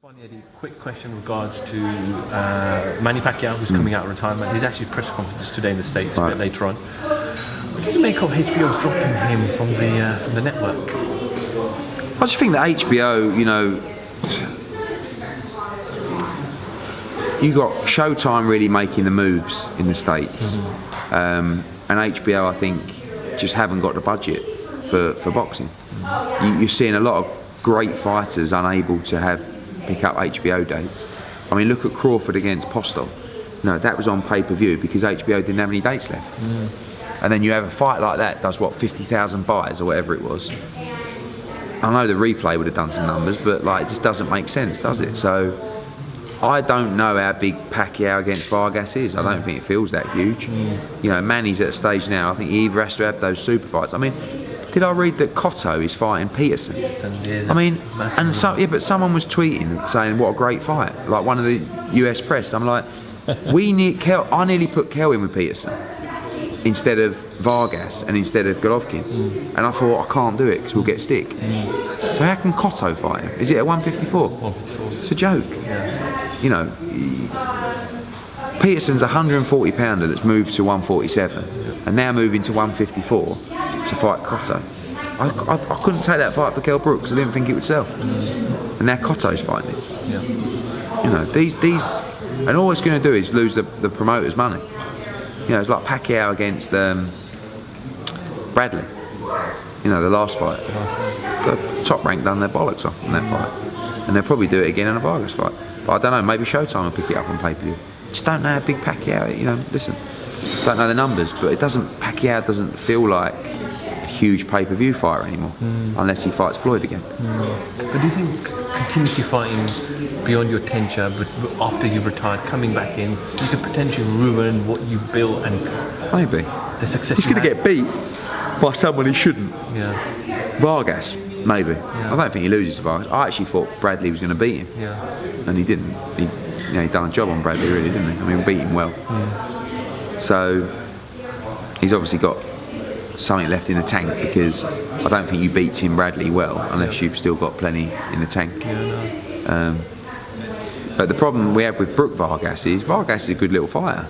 Finally, Eddie, quick question in regards to Manny Pacquiao, who's coming out of retirement. He's actually press conference today in the States, a bit later on. What do you make of HBO dropping him from the network? I just think that HBO, you got Showtime really making the moves in the States, and HBO, I think, just haven't got the budget for boxing. You're seeing a lot of great fighters unable to pick up HBO dates. I mean, look at Crawford against Postol. That was on pay-per-view because HBO didn't have any dates left. And then you have a fight like that, does what, 50,000 buys or whatever it was. I know the replay would have done some numbers, but it just doesn't make sense, does it? So I don't know how big Pacquiao against Vargas is. I don't think it feels that huge. Manny's at a stage now, I think he either has to have those super fights. I mean, did I read that Cotto is fighting Peterson? I mean, but someone was tweeting saying what a great fight, like one of the US press. I'm like, I nearly put Kell in with Peterson instead of Vargas and instead of Golovkin, and I thought I can't do it because we'll get stick. So how can Cotto fight him? Is it at 154? 154. It's a joke. Peterson's a 140 pounder that's moved to 147 and now moving to 154 to fight Cotto. I couldn't take that fight for Kell Brooks. I didn't think it would sell. And now Cotto's fighting it. These and all it's going to do is lose the promoter's money. It's like Pacquiao against Bradley. The last fight. The Top Rank done their bollocks off in that fight, and they'll probably do it again in a Vargas fight. But I don't know. Maybe Showtime will pick it up on pay-per-view. Just don't know how big Pacquiao. Listen, don't know the numbers, but Pacquiao doesn't feel like a huge pay-per-view fighter anymore, unless he fights Floyd again. But do you think continuously fighting beyond your tenure, but after you've retired, coming back in, you could potentially ruin what you built and maybe the success? He's going to get beat by someone he shouldn't. Vargas, maybe. I don't think he loses to Vargas. I actually thought Bradley was going to beat him, and he didn't. He done a job on Bradley, really, didn't he? I mean, beat him well. So he's obviously got something left in the tank, because I don't think you beat Tim Bradley well unless you've still got plenty in the tank. But the problem we have with Vargas is a good little fighter,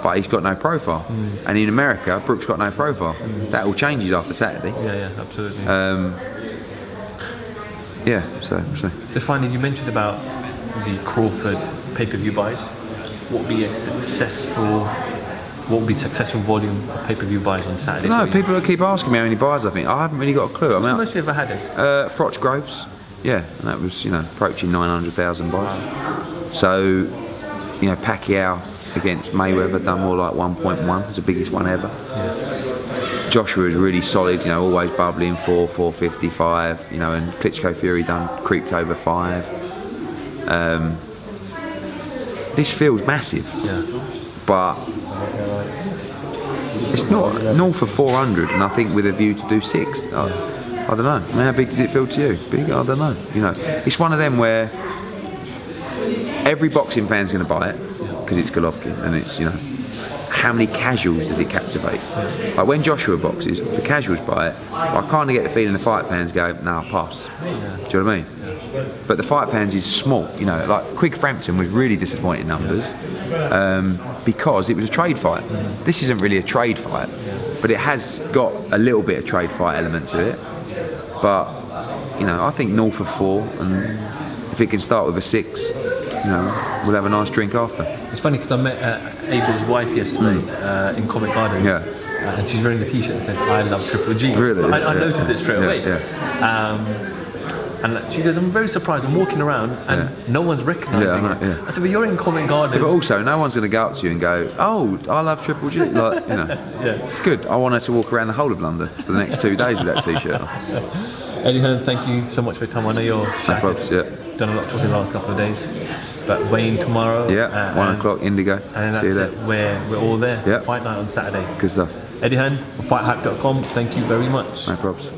but he's got no profile. And in America, Brooks got no profile. That all changes after Saturday. Absolutely. So. Just finally, you mentioned about the Crawford pay-per-view buys. What would be successful volume of pay-per-view buys on Saturday? No, people will keep asking me how many buys I think. I haven't really got a clue. What's the most you ever had it? Froch Groves. And that was, approaching 900,000 buys. So, Pacquiao against Mayweather done more like 1.1. It's the biggest one ever. Joshua was really solid, always bubbling 455, and Klitschko Fury creeped over 5. This feels massive, but it's not north of 400, and I think with a view to do 6. I don't know. How big does it feel to you? Big? I don't know. It's one of them where every boxing fan's going to buy it because it's Golovkin, and it's how many casuals does it captivate? Like when Joshua boxes, the casuals buy it. I kind of get the feeling the fight fans go, "Nah, pass." Do you know what I mean? But the fight fans is small. Like Quigg Frampton was really disappointing numbers because it was a trade fight. This isn't really a trade fight, but it has got a little bit of trade fight element to it. But I think north of 4, and if it can start with a 6, we'll have a nice drink after. It's funny because I met Abel's wife yesterday in Covent Garden, and she's wearing a T-shirt that said "I love Triple G." Really? So I noticed it straight away. And she goes, "I'm very surprised. I'm walking around and no one's recognising it." I said, "But you're in Covent Garden." But also, no one's going to go up to you and go, "Oh, I love Triple G." It's good. I want her to walk around the whole of London for the next 2 days with that T-shirt on. Eddie Hearn, thank you so much for your time. I know you're shattered. No problems, Done a lot of talking the last couple of days. But Wayne tomorrow. 1 o'clock, Indigo. And that's it. We're all there. Fight night on Saturday. Good stuff. Eddie Hearn for FightHype.com. Thank you very much. No problems.